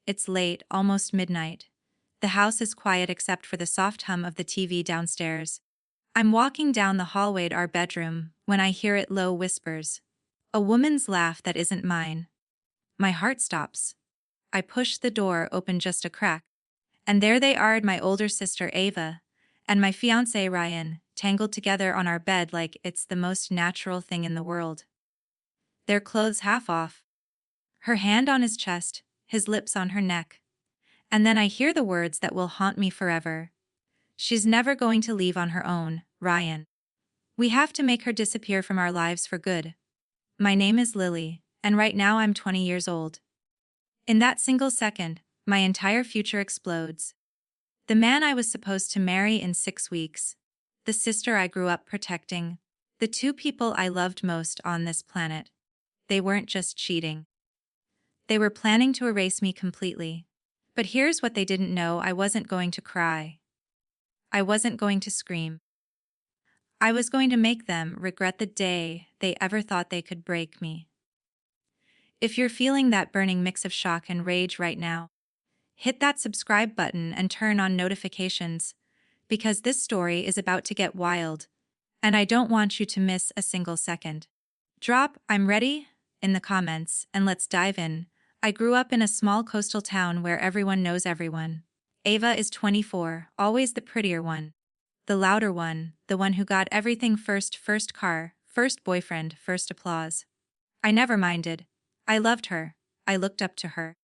It's late, almost midnight. The house is quiet except for the soft hum of the TV downstairs. I'm walking down the hallway to our bedroom when I hear it low whispers. A woman's laugh that isn't mine. My heart stops. I push the door open just a crack. And there they are, my older sister Ava and my fiancé Ryan, tangled together on our bed like it's the most natural thing in the world. Their clothes half off. Her hand on his chest, his lips on her neck. And then I hear the words that will haunt me forever. She's never going to leave on her own, Ryan. We have to make her disappear from our lives for good. My name is Lily, and right now I'm 20 years old. In that single second, my entire future explodes. The man I was supposed to marry in 6 weeks. The sister I grew up protecting. The two people I loved most on this planet. They weren't just cheating. They were planning to erase me completely. But here's what they didn't know: I wasn't going to cry. I wasn't going to scream. I was going to make them regret the day they ever thought they could break me. If you're feeling that burning mix of shock and rage right now, hit that subscribe button and turn on notifications, because this story is about to get wild, and I don't want you to miss a single second. Drop "I'm ready" in the comments and let's dive in. I grew up in a small coastal town where everyone knows everyone. Ava is 24, always the prettier one. The louder one, the one who got everything first car, first boyfriend, first applause. I never minded. I loved her. I looked up to her.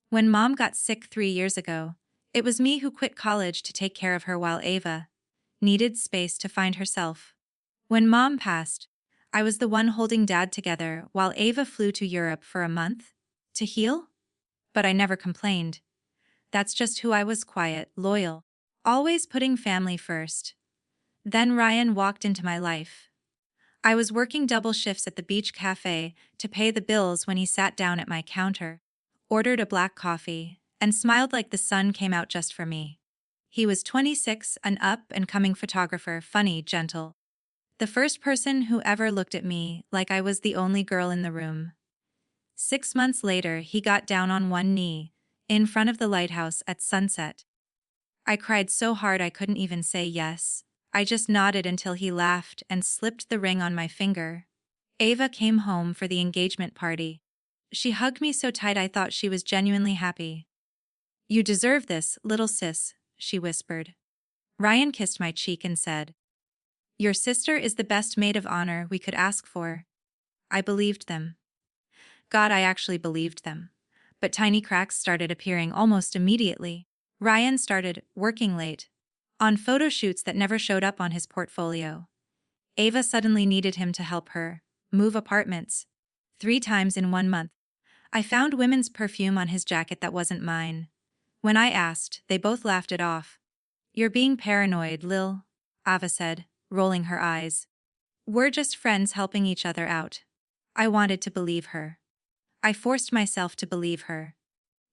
When Mom got sick 3 years ago, it was me who quit college to take care of her while Ava needed space to find herself. When Mom passed, I was the one holding Dad together while Ava flew to Europe for a month to heal. But I never complained. That's just who I was: quiet, loyal, always putting family first. Then Ryan walked into my life. I was working double shifts at the beach cafe to pay the bills when he sat down at my counter, ordered a black coffee, and smiled like the sun came out just for me. He was 26, an up-and-coming photographer, funny, gentle. The first person who ever looked at me like I was the only girl in the room. 6 months later, he got down on one knee, in front of the lighthouse at sunset. I cried so hard I couldn't even say yes. I just nodded until he laughed and slipped the ring on my finger. Ava came home for the engagement party. She hugged me so tight I thought she was genuinely happy. "You deserve this, little sis," she whispered. Ryan kissed my cheek and said, "Your sister is the best maid of honor we could ask for." I believed them. God, I actually believed them. But tiny cracks started appearing almost immediately. Ryan started working late, on photo shoots that never showed up on his portfolio. Ava suddenly needed him to help her move apartments 3 times in 1 month. I found women's perfume on his jacket that wasn't mine. When I asked, they both laughed it off. "You're being paranoid, Lil," Ava said, rolling her eyes. "We're just friends helping each other out." I wanted to believe her. I forced myself to believe her.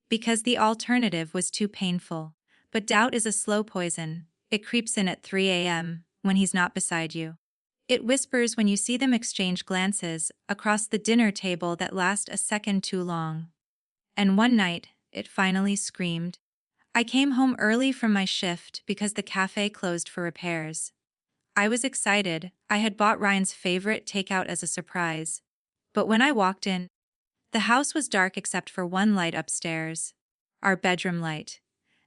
Because the alternative was too painful. But doubt is a slow poison. It creeps in at 3 a.m. when he's not beside you. It whispers when you see them exchange glances across the dinner table that last a second too long. And one night, it finally screamed. I came home early from my shift because the cafe closed for repairs. I was excited. I had bought Ryan's favorite takeout as a surprise. But when I walked in, the house was dark except for one light upstairs, our bedroom light,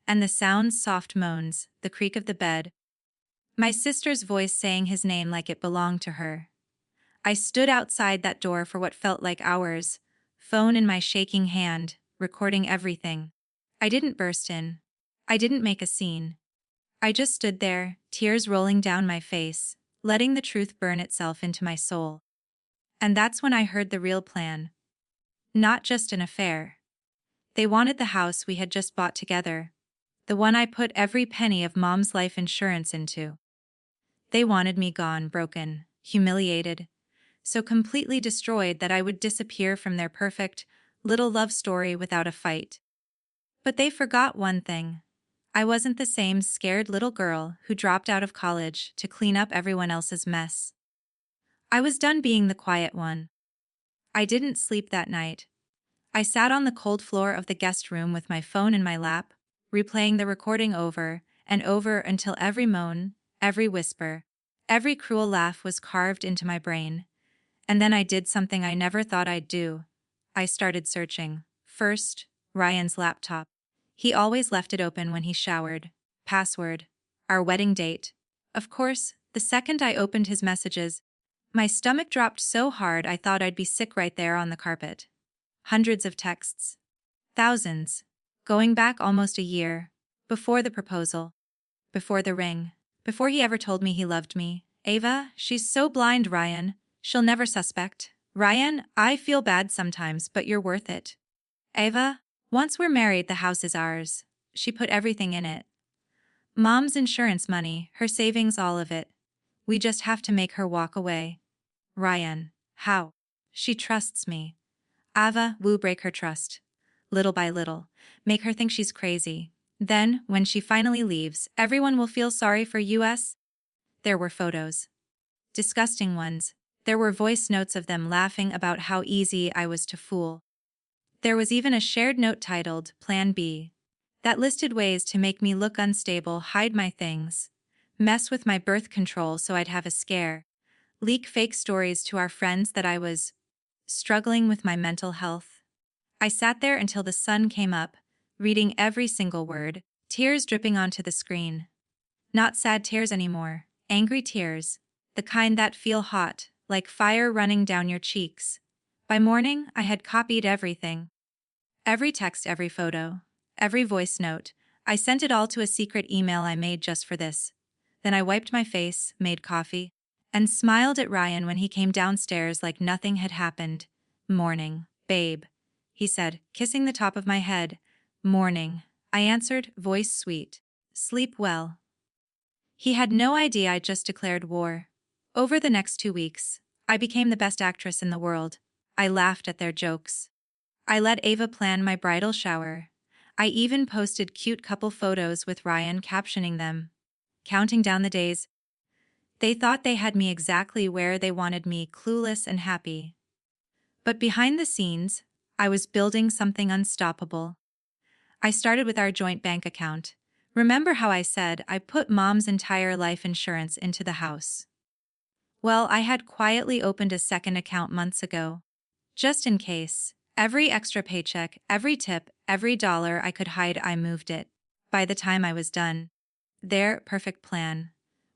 and the sounds: soft moans, the creak of the bed, my sister's voice saying his name like it belonged to her. I stood outside that door for what felt like hours, phone in my shaking hand, recording everything. I didn't burst in. I didn't make a scene. I just stood there, tears rolling down my face, letting the truth burn itself into my soul. And that's when I heard the real plan. Not just an affair. They wanted the house we had just bought together, the one I put every penny of Mom's life insurance into. They wanted me gone, broken, humiliated, so completely destroyed that I would disappear from their perfect little love story without a fight. But they forgot one thing. I wasn't the same scared little girl who dropped out of college to clean up everyone else's mess. I was done being the quiet one. I didn't sleep that night. I sat on the cold floor of the guest room with my phone in my lap, replaying the recording over and over until every moan, every whisper, every cruel laugh was carved into my brain. And then I did something I never thought I'd do. I started searching. First, Ryan's laptop. He always left it open when he showered. Password. Our wedding date. Of course, the second I opened his messages, my stomach dropped so hard I thought I'd be sick right there on the carpet. Hundreds of texts. Thousands. Going back almost a year. Before the proposal. Before the ring. Before he ever told me he loved me. Ava, she's so blind, Ryan. She'll never suspect. Ryan, I feel bad sometimes, but you're worth it. Ava, once we're married, the house is ours. She put everything in it. Mom's insurance money, her savings, all of it. We just have to make her walk away. Ryan, how? She trusts me. Ava, we'll break her trust. Little by little. Make her think she's crazy. Then, when she finally leaves, everyone will feel sorry for us. There were photos. Disgusting ones. There were voice notes of them laughing about how easy I was to fool. There was even a shared note titled Plan B. That listed ways to make me look unstable, hide my things, mess with my birth control so I'd have a scare, leak fake stories to our friends that I was struggling with my mental health. I sat there until the sun came up, reading every single word, tears dripping onto the screen. Not sad tears anymore, angry tears, the kind that feel hot, like fire running down your cheeks. By morning, I had copied everything. Every text, every photo, every voice note. I sent it all to a secret email I made just for this. Then I wiped my face, made coffee, and smiled at Ryan when he came downstairs like nothing had happened. Morning, babe, he said, kissing the top of my head. Morning, I answered, voice sweet. Sleep well. He had no idea I'd just declared war. Over the next 2 weeks, I became the best actress in the world. I laughed at their jokes. I let Ava plan my bridal shower. I even posted cute couple photos with Ryan captioning them. Counting down the days. They thought they had me exactly where they wanted me, clueless and happy. But behind the scenes, I was building something unstoppable. I started with our joint bank account. Remember how I said I put Mom's entire life insurance into the house? Well, I had quietly opened a second account months ago. Just in case. Every extra paycheck, every tip, every dollar I could hide, I moved it. By the time I was done, their perfect plan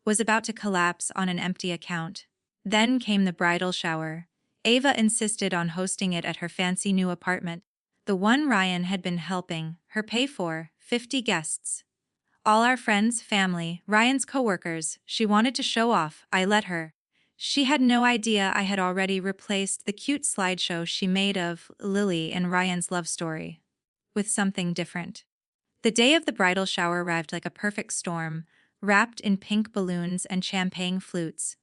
was about to collapse on an empty account. Then came the bridal shower. Ava insisted on hosting it at her fancy new apartment, the one Ryan had been helping her pay for. 50 guests. All our friends, family, Ryan's coworkers. She wanted to show off. I let her. She had no idea I had already replaced the cute slideshow she made of Lily and Ryan's love story with something different. The day of the bridal shower arrived like a perfect storm, wrapped in pink balloons and champagne flutes.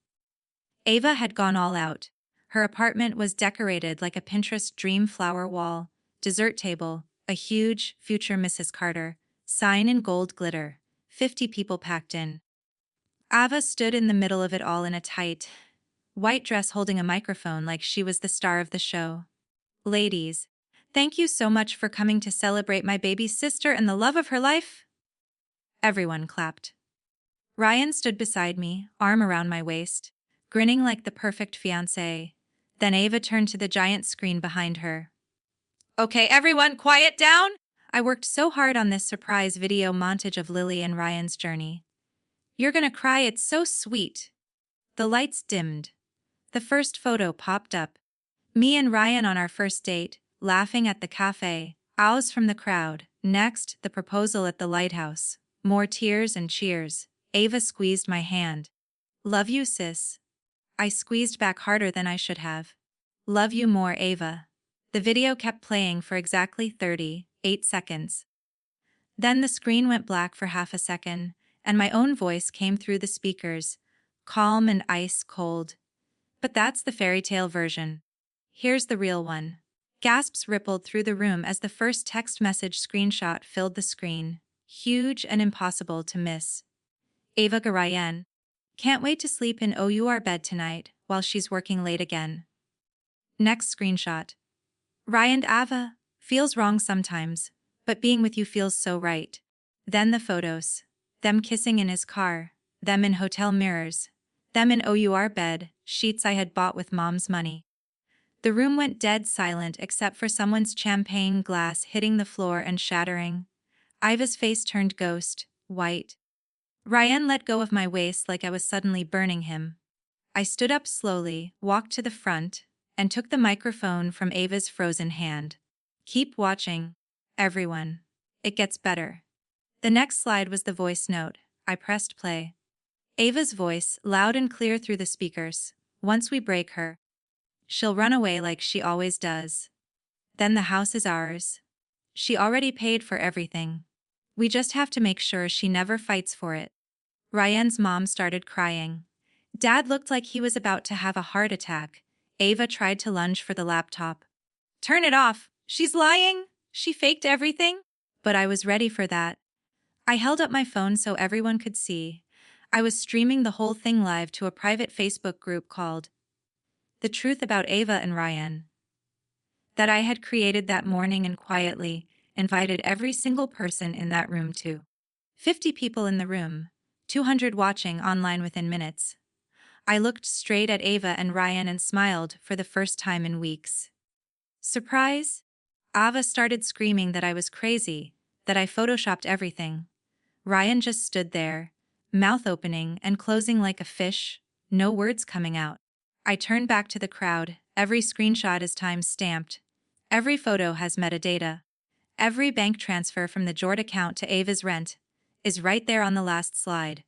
Ava had gone all out. Her apartment was decorated like a Pinterest dream flower wall, dessert table, a huge future Mrs. Carter sign in gold glitter, 50 people packed in. Ava stood in the middle of it all in a tight, white dress holding a microphone like she was the star of the show. Ladies, thank you so much for coming to celebrate my baby sister and the love of her life. Everyone clapped. Ryan stood beside me, arm around my waist, grinning like the perfect fiancé. Then Ava turned to the giant screen behind her. Okay, everyone, quiet down! I worked so hard on this surprise video montage of Lily and Ryan's journey. You're gonna cry, it's so sweet. The lights dimmed. The first photo popped up. Me and Ryan on our first date, laughing at the cafe, Ows from the crowd. Next, the proposal at the lighthouse. More tears and cheers. Ava squeezed my hand. Love you, sis. I squeezed back harder than I should have. Love you more, Ava. The video kept playing for exactly 38 seconds. Then the screen went black for half a second, and my own voice came through the speakers, calm and ice cold. But that's the fairy tale version. Here's the real one. Gasps rippled through the room as the first text message screenshot filled the screen, huge and impossible to miss. Ava Garayan. Can't wait to sleep in OUR bed tonight while she's working late again. Next screenshot. Ryan Ava. Feels wrong sometimes, but being with you feels so right. Then the photos. Them kissing in his car, them in hotel mirrors, them in our bed, sheets I had bought with mom's money. The room went dead silent except for someone's champagne glass hitting the floor and shattering. Iva's face turned ghost, white. Ryan let go of my waist like I was suddenly burning him. I stood up slowly, walked to the front, and took the microphone from Ava's frozen hand. Keep watching, everyone. It gets better. The next slide was the voice note. I pressed play. Ava's voice, loud and clear through the speakers. Once we break her, she'll run away like she always does. Then the house is ours. She already paid for everything. We just have to make sure she never fights for it. Ryan's mom started crying. Dad looked like he was about to have a heart attack. Ava tried to lunge for the laptop. Turn it off! She's lying! She faked everything! But I was ready for that. I held up my phone so everyone could see. I was streaming the whole thing live to a private Facebook group called The Truth About Ava and Ryan, that I had created that morning and quietly invited every single person in that room to. 50 people in the room, 200 watching online within minutes. I looked straight at Ava and Ryan and smiled for the first time in weeks. Surprise? Ava started screaming that I was crazy, that I photoshopped everything. Ryan just stood there, mouth opening and closing like a fish, no words coming out. I turned back to the crowd. Every screenshot is time-stamped. Every photo has metadata. Every bank transfer from the Jord account to Ava's rent is right there on the last slide.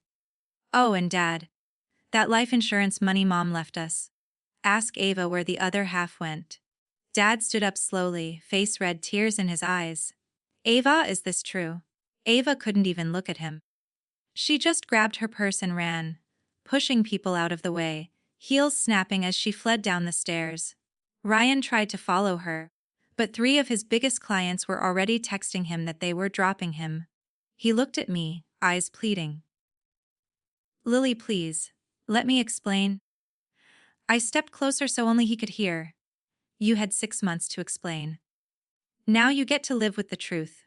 Oh, and Dad. That life insurance money Mom left us. Ask Ava where the other half went. Dad stood up slowly, face red, tears in his eyes. Ava, is this true? Ava couldn't even look at him. She just grabbed her purse and ran, pushing people out of the way, heels snapping as she fled down the stairs. Ryan tried to follow her, but 3 of his biggest clients were already texting him that they were dropping him. He looked at me, eyes pleading. Lily, please, let me explain. I stepped closer so only he could hear. You had 6 months to explain. Now you get to live with the truth.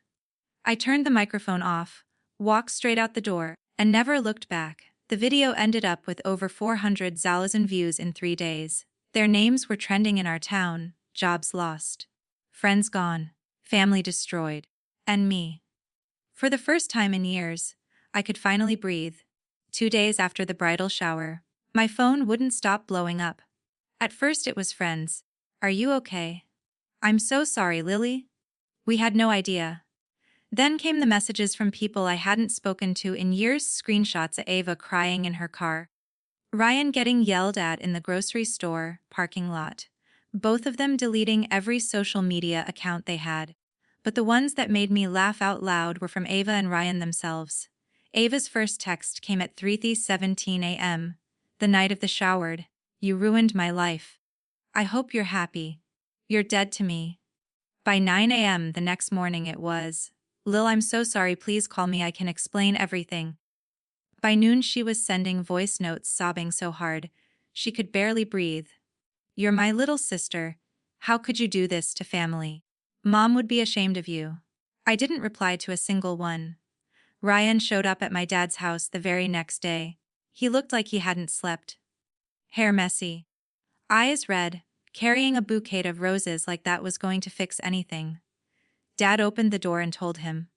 I turned the microphone off, walked straight out the door, and never looked back. The video ended up with over 400,000 views in 3 days. Their names were trending in our town, jobs lost, friends gone, family destroyed, and me. For the first time in years, I could finally breathe. 2 days after the bridal shower, my phone wouldn't stop blowing up. At first it was friends. Are you okay? I'm so sorry, Lily. We had no idea. Then came the messages from people I hadn't spoken to in years, screenshots of Ava crying in her car, Ryan getting yelled at in the grocery store parking lot, both of them deleting every social media account they had. But the ones that made me laugh out loud were from Ava and Ryan themselves. Ava's first text came at 3:17 a.m., the night of the showered. You ruined my life. I hope you're happy. You're dead to me. By 9 a.m. the next morning it was, Lil, I'm so sorry, please call me, I can explain everything. By noon she was sending voice notes sobbing so hard, she could barely breathe. You're my little sister. How could you do this to family? Mom would be ashamed of you. I didn't reply to a single one. Ryan showed up at my dad's house the very next day. He looked like he hadn't slept. Hair messy. Eyes red, carrying a bouquet of roses like that was going to fix anything. Dad opened the door and told him,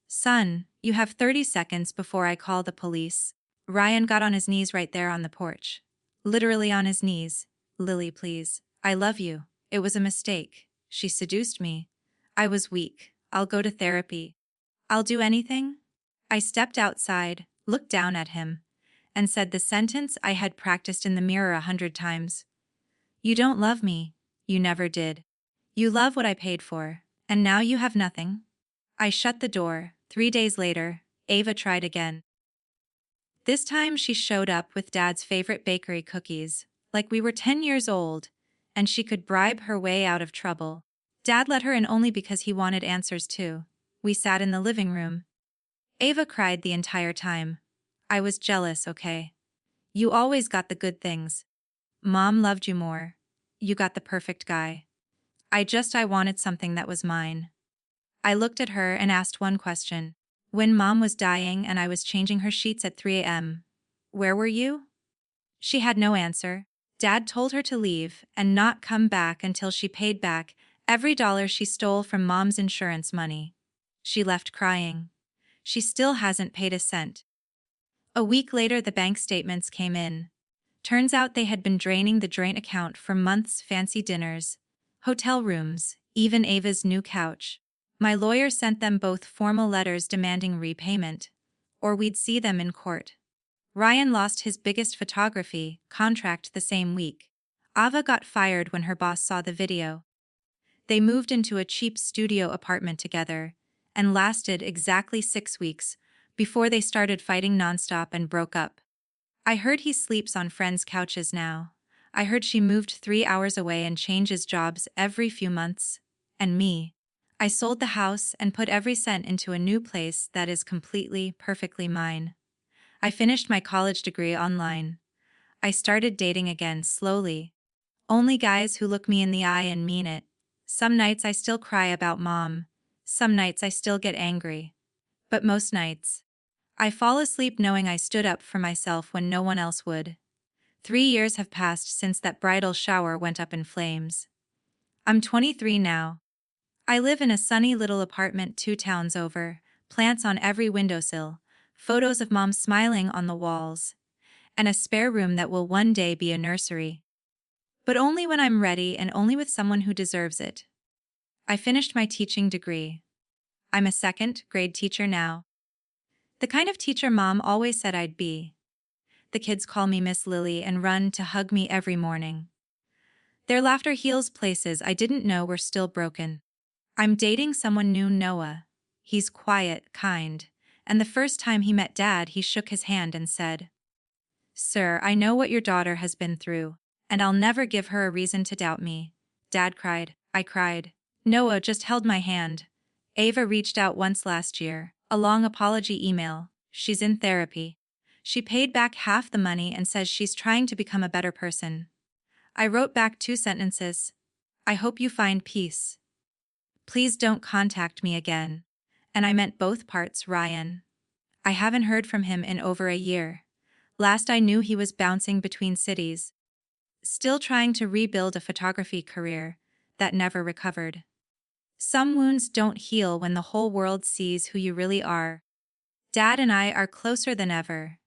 Son, you have 30 seconds before I call the police. Ryan got on his knees right there on the porch. Literally on his knees. Lily, please. I love you. It was a mistake. She seduced me. I was weak. I'll go to therapy. I'll do anything. I stepped outside, looked down at him, and said the sentence I had practiced in the mirror 100 times. You don't love me. You never did. You love what I paid for, and now you have nothing. I shut the door. 3 days later, Ava tried again. This time she showed up with Dad's favorite bakery cookies, like we were 10 years old, and she could bribe her way out of trouble. Dad let her in only because he wanted answers too. We sat in the living room. Ava cried the entire time. I was jealous, okay? You always got the good things. Mom loved you more. You got the perfect guy. I wanted something that was mine. I looked at her and asked one question. When mom was dying and I was changing her sheets at 3 a.m., where were you? She had no answer. Dad told her to leave and not come back until she paid back every dollar she stole from mom's insurance money. She left crying. She still hasn't paid a cent. A week later, the bank statements came in. Turns out they had been draining the joint account for months: fancy dinners, hotel rooms, even Ava's new couch. My lawyer sent them both formal letters demanding repayment, or we'd see them in court. Ryan lost his biggest photography contract the same week. Ava got fired when her boss saw the video. They moved into a cheap studio apartment together and lasted exactly 6 weeks before they started fighting nonstop and broke up. I heard he sleeps on friends' couches now. I heard she moved 3 hours away and changes jobs every few months. And me. I sold the house and put every cent into a new place that is completely, perfectly mine. I finished my college degree online. I started dating again slowly. Only guys who look me in the eye and mean it. Some nights I still cry about mom. Some nights I still get angry. But most nights, I fall asleep knowing I stood up for myself when no one else would. 3 years have passed since that bridal shower went up in flames. I'm 23 now. I live in a sunny little apartment 2 towns over, plants on every windowsill, photos of mom smiling on the walls, and a spare room that will one day be a nursery. But only when I'm ready and only with someone who deserves it. I finished my teaching degree. I'm a 2nd grade teacher now. The kind of teacher mom always said I'd be. The kids call me Miss Lily and run to hug me every morning. Their laughter heals places I didn't know were still broken. I'm dating someone new, Noah. He's quiet, kind, and the first time he met Dad, he shook his hand and said, "Sir, I know what your daughter has been through, and I'll never give her a reason to doubt me." Dad cried. I cried. Noah just held my hand. Ava reached out once last year, a long apology email. She's in therapy. She paid back half the money and says she's trying to become a better person. I wrote back 2 sentences. I hope you find peace. Please don't contact me again. And I meant both parts, Ryan. I haven't heard from him in over a year. Last I knew he was bouncing between cities. Still trying to rebuild a photography career that never recovered. Some wounds don't heal when the whole world sees who you really are. Dad and I are closer than ever.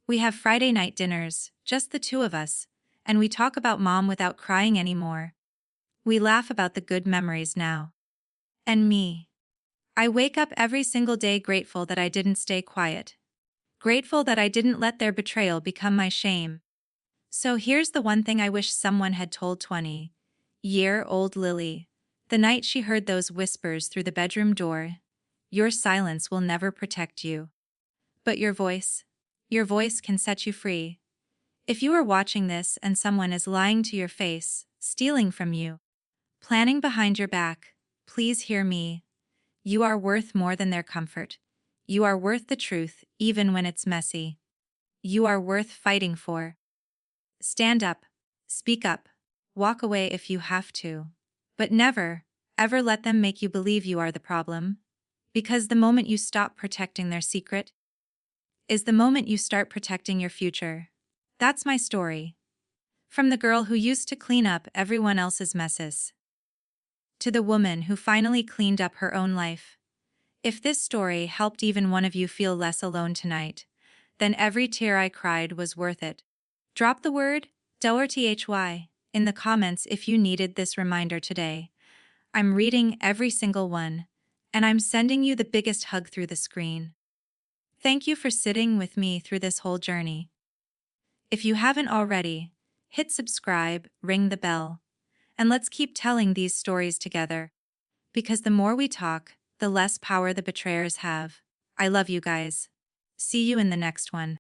We have Friday night dinners, just the 2 of us, and we talk about mom without crying anymore. We laugh about the good memories now. And me. I wake up every single day grateful that I didn't stay quiet. Grateful that I didn't let their betrayal become my shame. So here's the one thing I wish someone had told 20-year-old Lily. The night she heard those whispers through the bedroom door. Your silence will never protect you. But your voice can set you free. If you are watching this and someone is lying to your face, stealing from you, planning behind your back, please hear me. You are worth more than their comfort. You are worth the truth, even when it's messy. You are worth fighting for. Stand up, speak up, walk away if you have to. But never, ever let them make you believe you are the problem. Because the moment you stop protecting their secret is the moment you start protecting your future. That's my story. From the girl who used to clean up everyone else's messes to the woman who finally cleaned up her own life. If this story helped even one of you feel less alone tonight, then every tear I cried was worth it. Drop the word DORTHY in the comments if you needed this reminder today. I'm reading every single one, and I'm sending you the biggest hug through the screen. Thank you for sitting with me through this whole journey. If you haven't already, hit subscribe, ring the bell, and let's keep telling these stories together. Because the more we talk, the less power the betrayers have. I love you guys. See you in the next one.